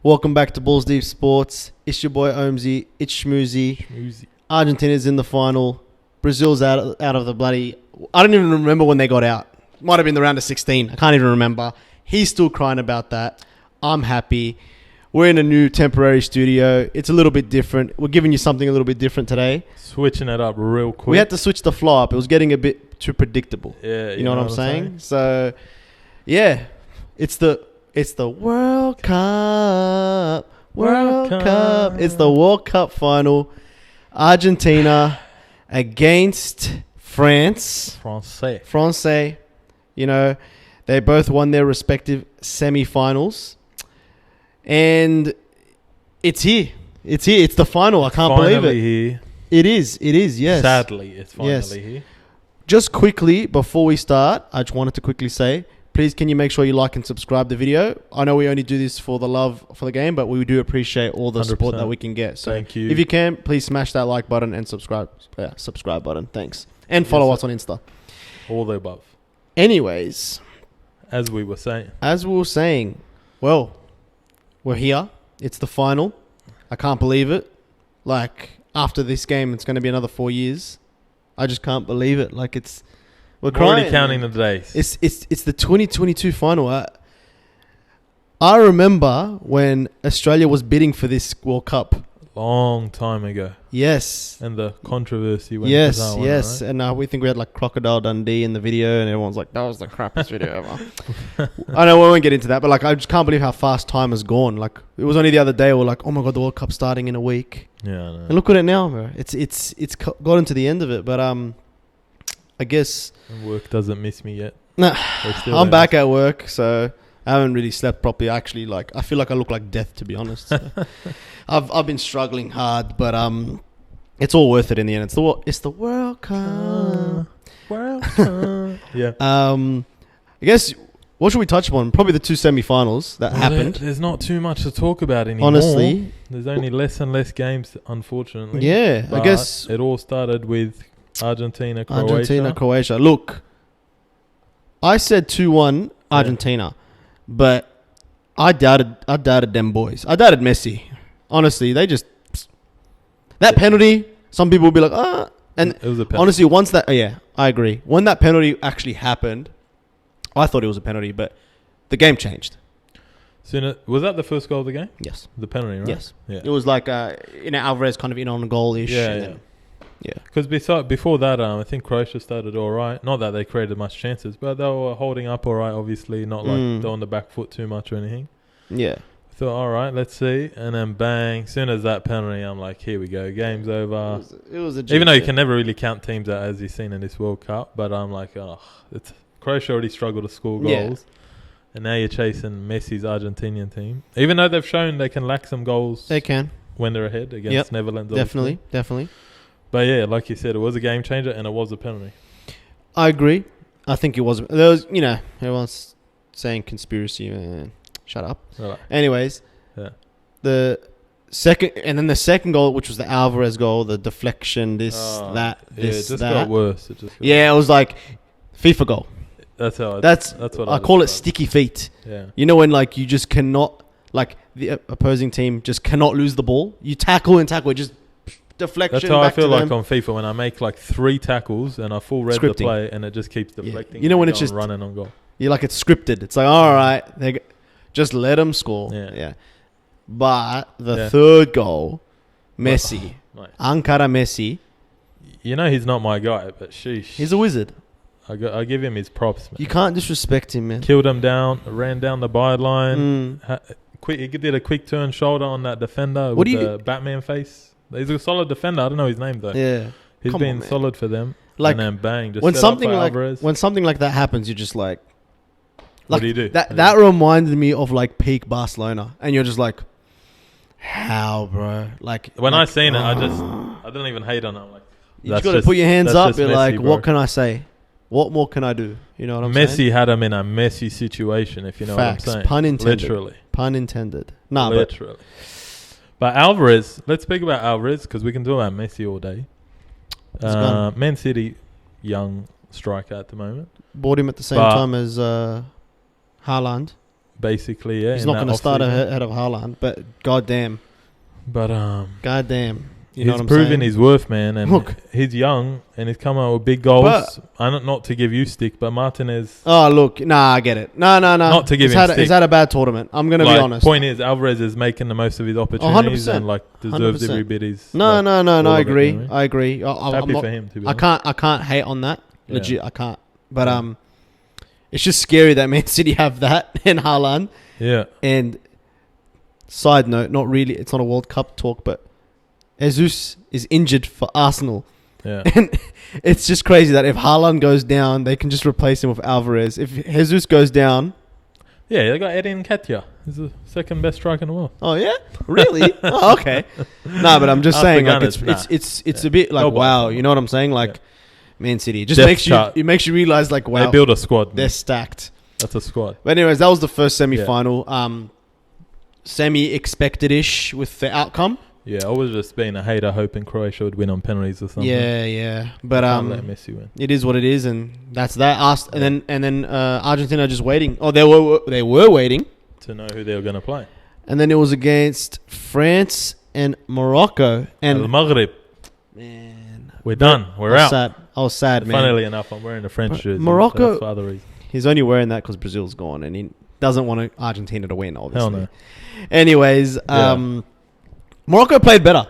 Welcome back to Balls Deep Sports. It's your boy Omzy. It's Shmouzy. Argentina's in the final. Brazil's out of the bloody... I don't even remember when they got out. Might have been the round of 16. I can't even remember. He's still crying about that. I'm happy. We're in a new temporary studio. It's a little bit different. We're giving you something a little bit different today. Switching it up real quick. We had to switch the flow up. It was getting a bit too predictable. Yeah, you know what I'm saying? So, yeah. It's the World Cup. World Cup. It's the World Cup final. Argentina against France. France. You know, they both won their respective semi-finals. And it's here. It's here. It's the final. I can't believe it. Here. It is, yes. Sadly, it's finally here. Just quickly, before we start, I just wanted to quickly say, please can you make sure you like and subscribe the video. I know we only do this for the love for the game, but we do appreciate all the 100%. Support that we can get. So thank you. If you can, please smash that like button and subscribe button. Thanks. And follow us on Insta. All the above. Anyways. As we were saying, well, we're here. It's the final. I can't believe it. Like, after this game, it's going to be another 4 years. I just can't believe it. Like, we're already counting the days. It's the 2022 final. I remember when Australia was bidding for this World Cup. Long time ago. Yes. And the controversy went Yes. Right? And we think we had like Crocodile Dundee in the video, and everyone's like, that was the crappiest video ever. I know we won't get into that, but like, I just can't believe how fast time has gone. Like, it was only the other day we were like, oh my God, the World Cup's starting in a week. Yeah, I know. And look at it now, bro. It's gotten to the end of it, but I guess work doesn't miss me yet. Nah, I'm back at work, so I haven't really slept properly. Actually, like, I feel like I look like death, to be honest. So I've been struggling hard, but it's all worth it in the end. It's the World Cup. World Cup. Yeah. I guess what should we touch upon? Probably the two semi-finals that happened. There's not too much to talk about anymore. Honestly, there's only less and less games, unfortunately. Yeah, but I guess it all started with Argentina, Croatia. Look, I said 2-1 Argentina, but I doubted them boys. I doubted Messi. Honestly, that penalty. Some people will be like, and it was a penalty. Honestly, once that, I agree. When that penalty actually happened, I thought it was a penalty, but the game changed. Was that the first goal of the game? Yes, the penalty, right? Yes, yeah. It was like Alvarez kind of in on a goal-ish. Yeah. Because before that, I think Croatia started all right. Not that they created much chances, but they were holding up all right. Obviously, not like they're on the back foot too much or anything. Yeah. I thought, all right, let's see, and then bang! Soon as that penalty, I'm like, here we go, game's over. It was a even though you can never really count teams out as you've seen in this World Cup, but I'm like, Croatia already struggled to score goals, and now you're chasing Messi's Argentinian team. Even though they've shown they can lack some goals, they can when they're ahead against Netherlands. Definitely. But yeah, like you said, it was a game changer, and it was a penalty. I agree. I think it was. There was, everyone's saying conspiracy. Man. Shut up. Right. Anyways, the second goal, which was the Alvarez goal, the deflection, this, that. It just got worse. It was like FIFA goal. That's what I call it sticky feet. Yeah. You know when like you just cannot, like the opposing team just cannot lose the ball. You tackle, it just deflection. That's how back I feel to like them. on FIFA when I make like 3 tackles and I full read the play and it just keeps deflecting. You know when it's just running on goal. You're like it's scripted. It's like all right, just let them score. Yeah. But the third goal, Messi, Ankara Messi. You know he's not my guy, but sheesh. He's a wizard. I give him his props, man. You can't disrespect him, man. Killed him down, ran down the byline. He did a quick turn shoulder on that defender with the Batman face. He's a solid defender. I don't know his name though. Yeah, he's been solid for them. Like, and then bang, just when set something up like Alvarez. when something like that happens, you're just like what do you do? That reminded me of like peak Barcelona, and you're just like, how, bro? Like when I seen it, I didn't even hate on it. I'm like, you just got to put your hands up. You're like, what can I say? What more can I do? You know what I'm saying? Messi had him in a messy situation, if you know what I'm saying. Pun intended. Literally. Pun intended. Nah, literally. But Alvarez, let's speak about Alvarez because we can talk about Messi all day. Man City, young striker at the moment. Bought him at the same time as Haaland. basically. Yeah, he's not going to start ahead of Haaland, but goddamn. But goddamn. You he's know what I'm proven saying? his worth, man. And Look, he's young and he's come out with big goals. Not to give you stick, but Martinez. Oh, look. Nah, I get it. No. Not to give him stick. He's had a bad tournament. I'm going to be honest. Point is, Alvarez is making the most of his opportunities 100%. and deserves 100%. Every bit he's. No. I agree. You know? I agree. I'm happy not, for him, to be honest. I can't hate on that. Yeah. Legit, I can't. But it's just scary that Man City have that in Haaland. Yeah. And side note, not really. It's not a World Cup talk, but Jesus is injured for Arsenal. Yeah. And it's just crazy that if Haaland goes down, they can just replace him with Alvarez. If Jesus goes down... Yeah, they got Edin Nketiah. He's the second best striker in the world. Oh, yeah? Really? Oh, okay. No, but I'm just saying, like, it's a bit like, wow. You know what I'm saying? Like, Man City. It just makes you realize, like, wow. They build a squad. They're stacked. That's a squad. But anyways, that was the first semi-final. Yeah. Semi-expected-ish with the outcome. Yeah, I was just being a hater, hoping Croatia would win on penalties or something. Yeah. But can't let Messi win. It is what it is, and that's that. And then Argentina just waiting. Oh, they were waiting to know who they were going to play. And then it was against France and Morocco. And Al Maghrib. Man, we're done. We're out. I was sad, man. Funnily enough, I'm wearing a French jersey. Morocco. That's for other reasons. He's only wearing that because Brazil's gone, and he doesn't want Argentina to win. Obviously. Hell no. Anyways, Morocco played better.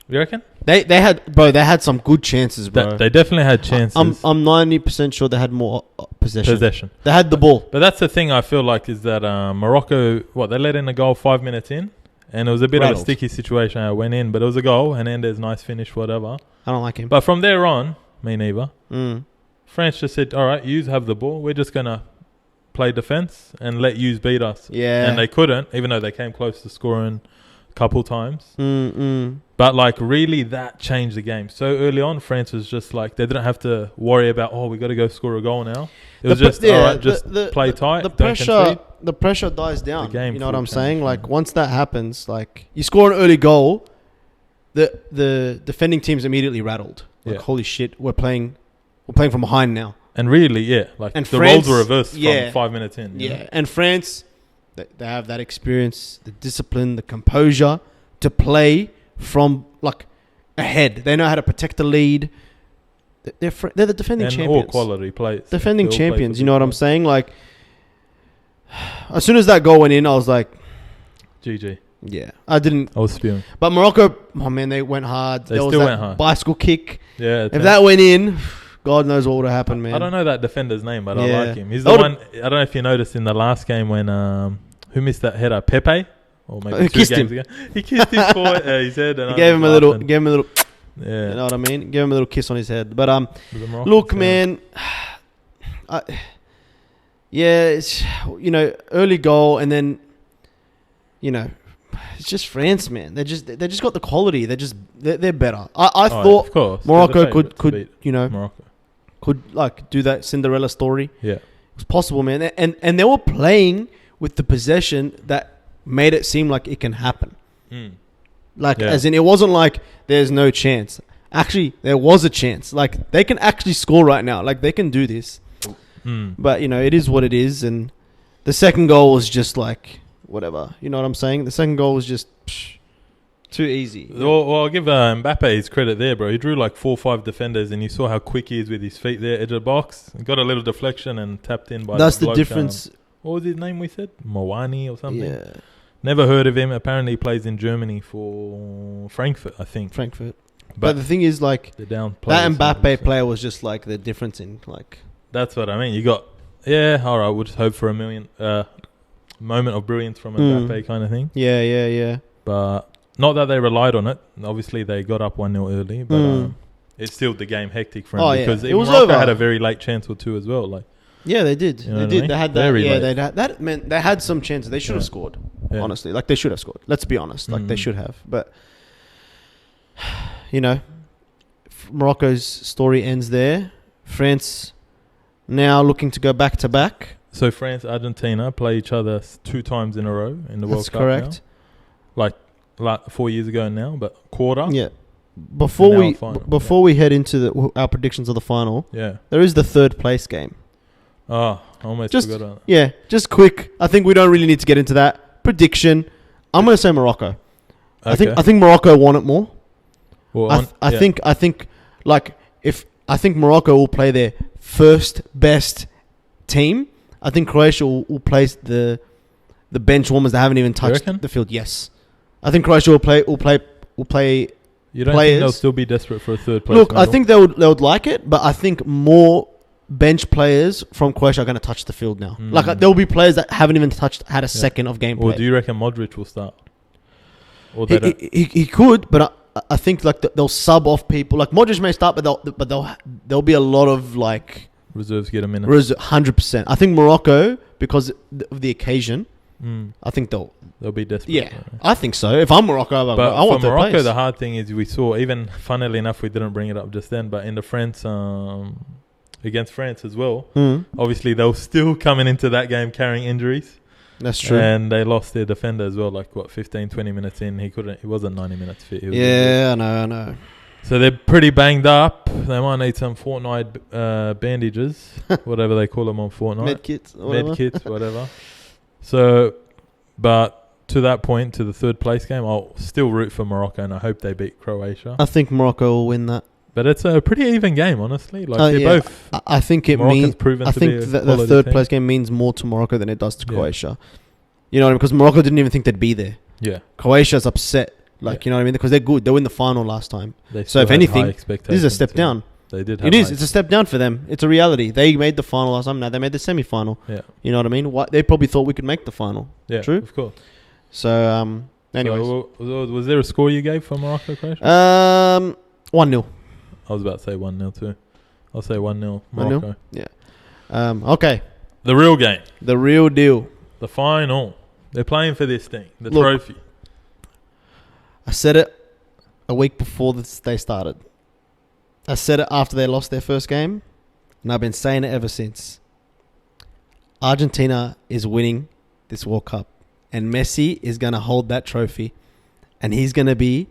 You reckon? They had some good chances, bro. They definitely had chances. I'm 90% sure they had more possession. They had the ball. But that's the thing I feel like is that Morocco, they let in a goal 5 minutes in, and it was a bit of a sticky situation. I went in, but it was a goal, and Hernandez, nice finish, whatever. I don't like him. But from there on, me neither. France just said, all right, yous have the ball. We're just going to play defense and let yous beat us. Yeah. And they couldn't, even though they came close to scoring couple times. But really that changed the game. So early on, France was just like, they didn't have to worry about, we got to go score a goal now. It was play tight. The pressure dies down. You know what I'm saying? Like once that happens, like you score an early goal, the defending team's immediately rattled. Like holy shit, we're playing from behind now. And really, and the roles were reversed from 5 minutes in. Yeah, and France, they have that experience, the discipline, the composure to play from ahead. They know how to protect the lead. They're the defending champions. All quality players. Defending champions. You know what I'm saying? Like, as soon as that goal went in, I was like, GG. Yeah, I was spewing. But Morocco, they went hard. They still went hard. Bicycle kick. Yeah. If that went in, God knows what would have happened, man. I don't know that defender's name, but I like him. He's the one. I don't know if you noticed in the last game when who missed that header, Pepe, or maybe 2 games ago. He kissed his his head, and he gave him a little. Yeah, you know what I mean. Gave him a little kiss on his head. But look, man. It's early goal, and then it's just France, man. They just got the quality. They're better. I thought Morocco could Morocco could do that Cinderella story. Yeah, it was possible, man. And they were playing with the possession that made it seem like it can happen. As in, it wasn't like there's no chance. Actually, there was a chance. Like they can actually score right now. Like they can do this. But it is what it is. And the second goal was just like whatever. You know what I'm saying? The second goal was just too easy. Well, I'll give Mbappe his credit there, bro. He drew 4 or 5 defenders, and you saw how quick he is with his feet there, edge of the box. He got a little deflection and tapped in by. That's the difference. What was his name? We said Mawani or something. Yeah. Never heard of him. Apparently, he plays in Germany for Frankfurt, I think. But the thing is, that Mbappe player was just the difference in That's what I mean. You got all right. We'll just hope for a million moment of brilliance from Mbappe kind of thing. Yeah. But not that they relied on it. Obviously, they got up 1-0 early, but it's still the game hectic for him because it was Morocco had a very late chance or two as well. Yeah, they did. You know they did. They had that. That meant they had some chances. They should have scored. Yeah. Honestly, they should have scored. Let's be honest. They should have. But Morocco's story ends there. France now looking to go back to back. So France, Argentina play each other 2 times in a row in the World Cup. That's correct. Like 4 years ago now, but quarter. Yeah. Before we head into our predictions of the final, there is the third place game. Oh, I almost Just forgot about that. yeah, just quick. I think we don't really need to get into that prediction. I'm going to say Morocco. Okay. I think Morocco won it more. Well, I think like if I think Morocco will play their first best team. I think Croatia will play the bench warmers that haven't even touched the field. Yes, I think Croatia will play. You don't players. think they'll still be desperate for a third place? Look, medal? I think they would like it, but I think more bench players from Croatia are going to touch the field now. Like there will be players that haven't even had a second of gameplay. Or do you reckon Modric will start? Or he could, but I think like they'll sub off people. Like Modric may start, but there'll be a lot of like reserves get a minute. 100%. I think Morocco, because of the occasion, I think they'll be desperate. Yeah, I think so. If I'm Morocco, I want for third Morocco, place. the hard thing is we saw, even funnily enough, we didn't bring it up just then, but in the France against France as well, obviously they were still coming into that game carrying injuries. That's true. And they lost their defender as well, like 15, 20 minutes in. He wasn't 90 minutes fit. I know. So they're pretty banged up. They might need some Fortnite bandages, whatever they call them on Fortnite. Medkits, whatever. So, but to that point, to the third place game, I'll still root for Morocco and I hope they beat Croatia. I think Morocco will win that. But it's a pretty even game, honestly. Like they're both. I think it means. I think the third place game means more to Morocco than it does to Croatia. You know what I mean? Because Morocco didn't even think they'd be there. Yeah. Croatia's upset. Like you know what I mean? Because they're good. They were in the final last time. So if anything, this is a step down. They did. It is. It's a step down for them. It's a reality. They made the final last time. Now they made the semi-final. Yeah. You know what I mean? They probably thought we could make the final. Yeah. True. Of course. So anyways, so, was there a score you gave for Morocco, Croatia? 1-0. I was about to say 1-0 too. I'll say 1-0 Morocco. 1-0? Yeah. Okay. The real game. The real deal. The final. They're playing for this thing. The trophy. I said it a week before they started. I said it after they lost their first game. And I've been saying it ever since. Argentina is winning this World Cup. And Messi is going to hold that trophy. And he's going to be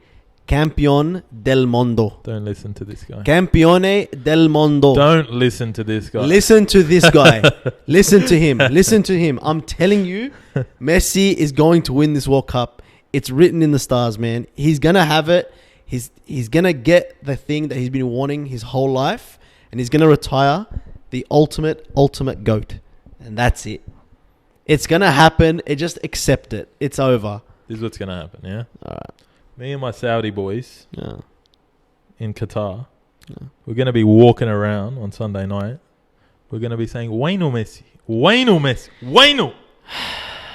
Campione del Mondo. Don't listen to this guy. Campione del Mondo. Don't listen to this guy. Listen to this guy. Listen to him. Listen to him. I'm telling you, Messi is going to win this World Cup. It's written in the stars, man. He's going to have it. He's going to get the thing that he's been wanting his whole life. And he's going to retire the ultimate GOAT. And that's it. It's going to happen. Just accept it. It's over. This is what's going to happen, yeah? All right. Me and my Saudi boys in Qatar, we're going to be walking around on Sunday night. We're going to be saying, Bueno Messi, Bueno Messi, Bueno.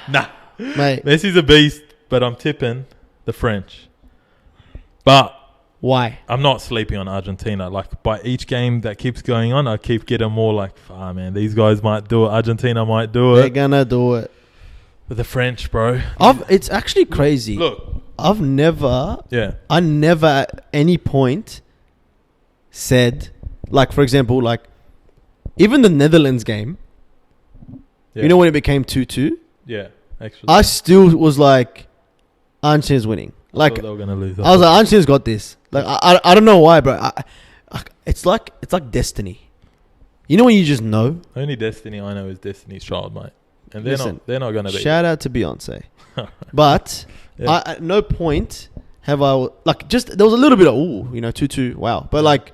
Nah. Mate. Messi's a beast, but I'm tipping the French. But why? I'm not sleeping on Argentina. Like, by each game that keeps going on, I keep getting more like, man, these guys might do it. Argentina might do it. They're going to do it. But the French, bro. It's actually crazy. Look. I never at any point said, like, for example, like, even the Netherlands game, you know when it became 2-2? Yeah. I still was like, Argentina's winning. Like, they were gonna lose. I was like, Argentina's got this. Like, I don't know why, bro. It's like destiny. You know when you just know? Only destiny I know is Destiny's Child, mate. And they're not going to be. Shout out to Beyonce. But at no point have I, like, just, there was a little bit of, 2-2, wow. But, like.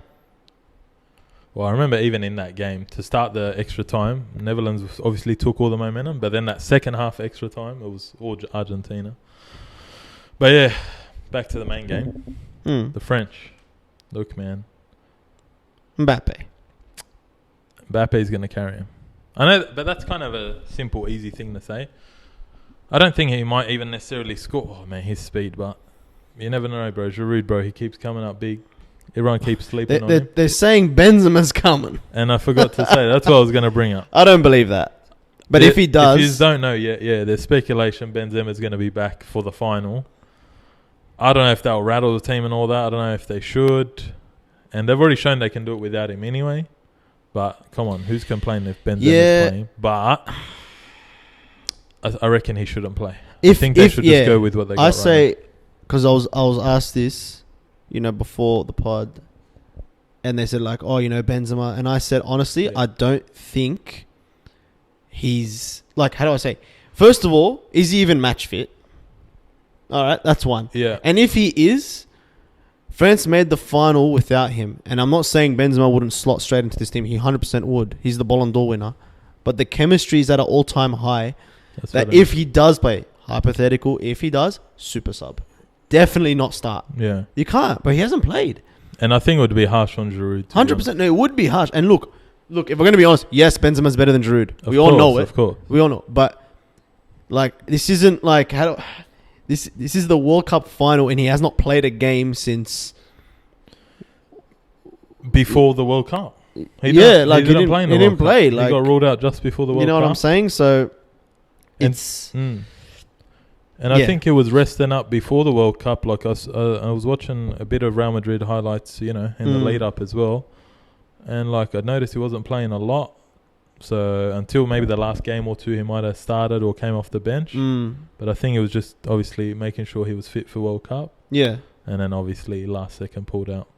Well, I remember even in that game, to start the extra time, Netherlands obviously took all the momentum. But then that second half extra time, it was all Argentina. But yeah, back to the main game. The French. Look, man. Mbappe's going to carry him. I know, but that's kind of a simple, easy thing to say. I don't think he might even necessarily score. Oh, man, his speed, but you never know, bro. Giroud, bro, he keeps coming up big. Everyone keeps sleeping on him. They're saying Benzema's coming. And I forgot to say, that's what I was going to bring up. I don't believe that. But if he does... If you don't know yet, there's speculation Benzema's going to be back for the final. I don't know if they'll rattle the team and all that. I don't know if they should. And they've already shown they can do it without him anyway. But come on, who's complaining if Benzema's playing? But I reckon he shouldn't play. I think they should just go with what they got. I say, because I was asked this, before the pod, and they said like, Benzema, and I said honestly, I don't think he's like, how do I say? First of all, is he even match fit? All right, that's one. Yeah. And if he is, France made the final without him. And I'm not saying Benzema wouldn't slot straight into this team. He 100% would. He's the Ballon d'Or winner. But the chemistry is at an all-time high. That's that what I if he does play, hypothetical, if he does, super sub. Definitely not start. Yeah. You can't, but he hasn't played. And I think it would be harsh on Giroud. 100%. No, it would be harsh. And look, if we're going to be honest, yes, Benzema's better than Giroud. We all know it. Of course. We all know. But, like, this isn't like... This is the World Cup final, and he has not played a game since... Before the World Cup. He didn't play. Like, he got ruled out just before the World Cup. You know what I'm saying? So, And I think it was resting up before the World Cup. Like, I was watching a bit of Real Madrid highlights, in the lead up as well. And, like, I noticed he wasn't playing a lot. So, until maybe the last game or two, he might have started or came off the bench. But I think it was just, obviously, making sure he was fit for World Cup. Yeah. And then, obviously, last second pulled out.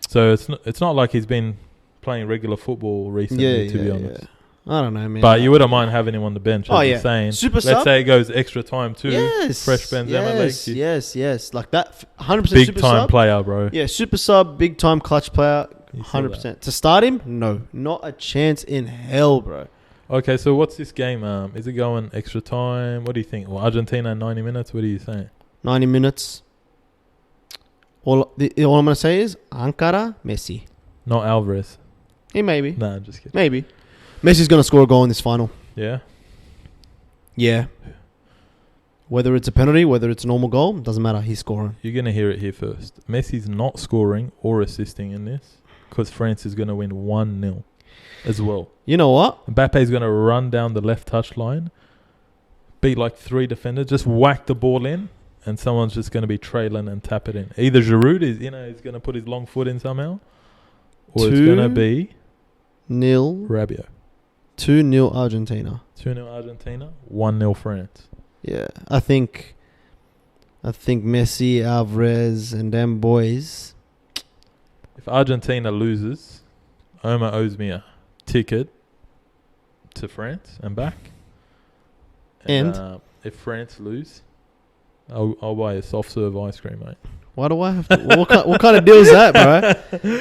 So, it's not like he's been playing regular football recently, to be honest. Yeah. I don't know, man. But you wouldn't mind having him on the bench, as you're saying. Super Let's say it goes extra time too. Yes. Fresh Benzema legs. Yes. Like that, 100% Big super time sub. player, bro. Yeah, super sub, big time clutch player, You saw 100%. To start him? No. Not a chance in hell, bro. Okay, so what's this game? Is it going extra time? What do you think? Well, Argentina 90 minutes? What are you saying? 90 minutes. All I'm going to say is Ankara, Messi. Not Alvarez. Maybe. Nah, just kidding. Maybe. Messi's going to score a goal in this final. Yeah? Yeah. Whether it's a penalty, whether it's a normal goal, doesn't matter. He's scoring. You're going to hear it here first. Messi's not scoring or assisting in this because France is going to win 1-0 as well. You know what? Mbappe's going to run down the left touch line, beat like 3 defenders, just whack the ball in, and someone's just going to be trailing and tap it in. Either Giroud is, is going to put his long foot in somehow, or it's going to be 2-0 Rabiot. 2-0 Argentina. 2-0 Argentina, 1-0 France. Yeah, I think Messi, Alvarez, and them boys. If Argentina loses, Omar owes me a ticket to France and back. And if France lose, I'll buy a soft serve ice cream, mate. Why do I have to? What kind of deal is that, bro?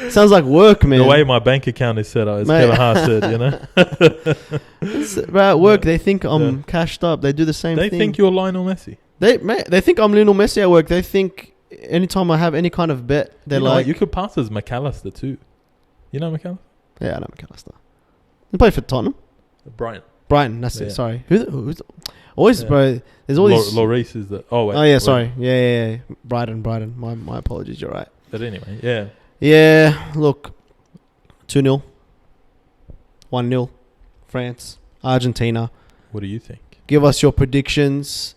Sounds like work, man. The way my bank account is set up, as Kevin Hart said, Bro, at work, they think I'm cashed up. They do the same thing. They think you're Lionel Messi. They think I'm Lionel Messi at work. They think anytime I have any kind of bet, they're like... You could pass as McAllister too. You know McAllister? Yeah, I know McAllister. He played for Tottenham. Brighton, that's it. Sorry. Who's always, bro, there's always... Lloris is the... Oh, wait. Oh, yeah, sorry. Yeah. Brighton. My apologies, you're right. But anyway, yeah. Yeah, look. 2-0. 1-0. France. Argentina. What do you think? Give us your predictions.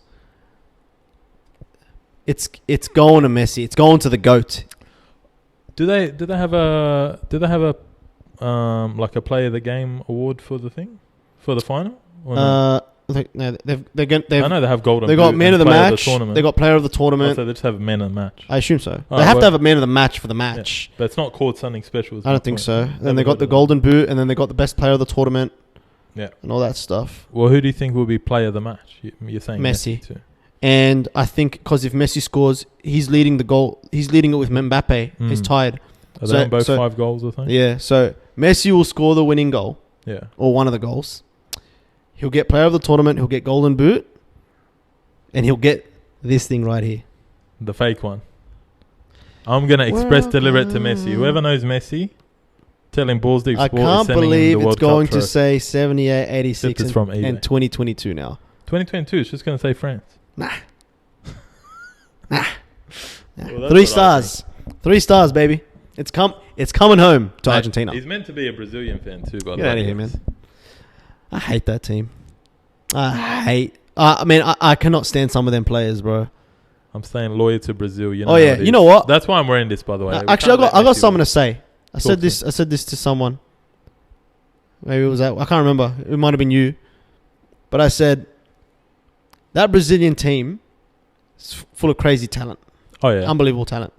It's going to Messi. It's going to the GOAT. Do they have a like a player of the game award for the thing? For the final? Or no? I know they have golden. They got man of the match. They got player of the tournament. So they just have man of the match. I assume so. They have to have a man of the match for the match. Yeah. But it's not called something special. I don't think so. Then they got the golden boot, and then they got the best player of the tournament. Yeah, and all that stuff. Well, who do you think will be player of the match? You're saying Messi too. And I think because if Messi scores, he's leading the goal. He's leading it with Mbappe. He's tied. Are they on both 5 goals or something? Yeah. So Messi will score the winning goal. Yeah. Or one of the goals. He'll get player of the tournament. He'll get golden boot. And he'll get this thing right here. The fake one. I'm going to express deliver it to Messi. Whoever knows Messi, tell him Balls Deep Sport is sending him the World Cup I can't believe it's going to trophy. say 78, 86 and 2022 now. 2022, it's just going to say France. Nah. Well, 3 stars. 3 stars, baby. It's coming home to Argentina. He's meant to be a Brazilian fan too, by the way. Get out of here, man. I hate that team. I cannot stand some of them players, bro. I'm staying loyal to Brazil. You know. Oh yeah, you know what? That's why I'm wearing this, by the way. Actually, I got something to say. I said this to someone. Maybe it was that. I can't remember. It might have been you. But I said that Brazilian team is full of crazy talent. Oh yeah, unbelievable talent.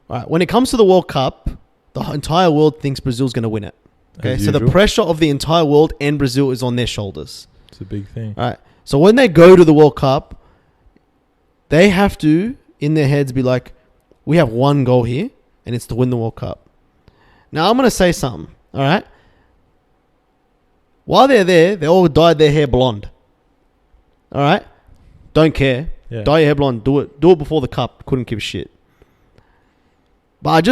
All right, when it comes to the World Cup, the entire world thinks Brazil's going to win it. Okay, so the pressure of the entire world and Brazil is on their shoulders. It's a big thing. All right. So when they go to the World Cup, they have to, in their heads, be like, we have one goal here, and it's to win the World Cup. Now, I'm going to say something, all right? While they're there, they all dyed their hair blonde. All right? Don't care. Yeah. Dye your hair blonde. Do it. Do it before the Cup. Couldn't give a shit. But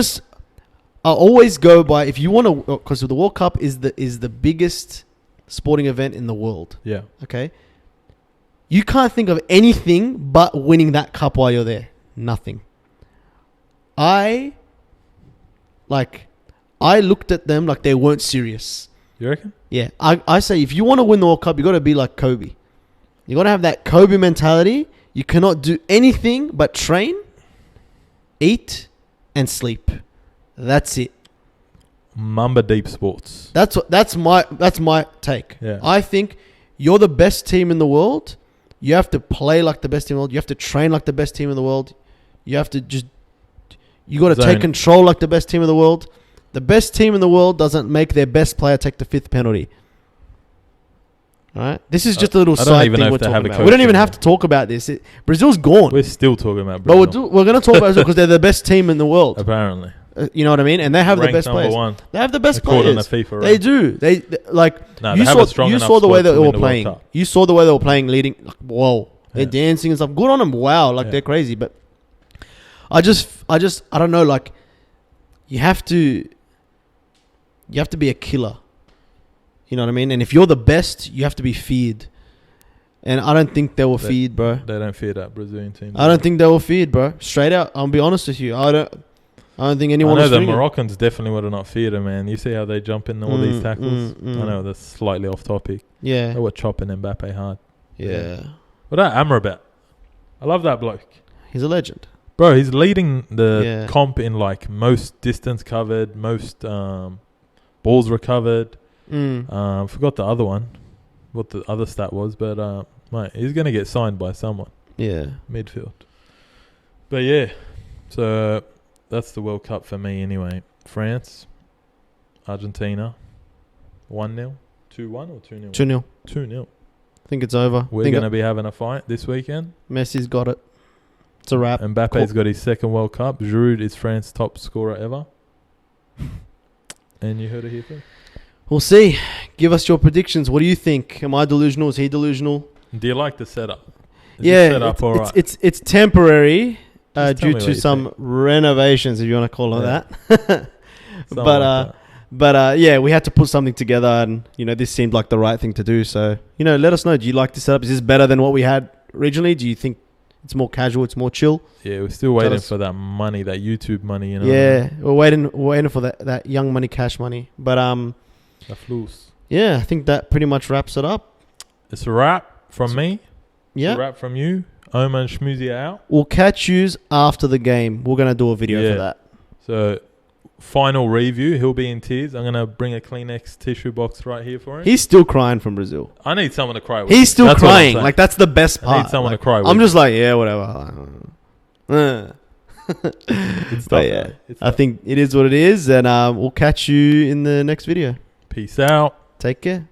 I always go by, if you want to, because the World Cup is the biggest sporting event in the world. Yeah. Okay? You can't think of anything but winning that cup while you're there. Nothing. I looked at them like they weren't serious. You reckon? Yeah. I say if you want to win the World Cup, you got to be like Kobe. You got to have that Kobe mentality. You cannot do anything but train, eat, and sleep. That's it. Mamba deep sports. That's my take. Yeah. I think you're the best team in the world. You have to play like the best team in the world. You have to train like the best team in the world. You have to you got to take control like the best team in the world. The best team in the world doesn't make their best player take the 5th penalty. All right? This is just a little side thing we're talking about. We don't even have to talk about this. Brazil's gone. We're still talking about Brazil. But we're going to talk about Brazil because they're the best team in the world. Apparently. You know what I mean? And they have Ranked the best players. One. They have the best According players. To FIFA, right? They do. They like. No, you saw the way that they were playing. Cup. You saw the way they were playing, leading. Like, whoa, they're Yeah. dancing and stuff. Good on them. Wow, like they're crazy. But I don't know. Like, you have to be a killer. You know what I mean? And if you're the best, you have to be feared. And I don't think they were feared, bro. They don't fear that Brazilian team. I don't think they were feared, bro. Straight out, I'll be honest with you. I don't think anyone was I know fearing the it. Moroccans definitely would have not feared them, man. You see how they jump in all these tackles? I know that's slightly off topic. Yeah. They were chopping Mbappe hard. Yeah. What about Amrabat? I love that bloke. He's a legend. Bro, he's leading the comp in like most distance covered, most balls recovered. Forgot the other one, what the other stat was, but mate, he's going to get signed by someone. Yeah. Midfield. But yeah, so that's the World Cup for me anyway. France, Argentina, 1-0, 2-1 or 2-0? 2-0. 2-0. I think it's over. We're going to be having a fight this weekend. Messi's got it. It's a wrap. Mbappe's got his second World Cup. Giroud is France's top scorer ever. And you heard it here first. We'll see. Give us your predictions. What do you think? Am I delusional? Is he delusional? Do you like the setup? Is yeah, the setup all right? It's temporary due to you some think. renovations, if you want to call it that. But yeah, we had to put something together, and this seemed like the right thing to do. So let us know. Do you like this setup? Is this better than what we had originally? Do you think it's more casual? It's more chill? Yeah, we're still waiting for that money, that YouTube money. Yeah, we're waiting for that young money, cash money. But the flus. Yeah, I think that pretty much wraps it up. It's a wrap from me. Yeah, it's a wrap from you. Omar and Shmouzy are out. We'll catch yous after the game. We're gonna do a video for that. So, final review. He'll be in tears. I'm gonna bring a Kleenex tissue box right here for him. He's still crying from Brazil. I need someone to cry with. He's still crying. Like, that's the best part. I need someone to cry with. I'm just like, yeah, whatever. It's tough, but yeah, I think it is what it is, and we'll catch you in the next video. Peace out. Take care.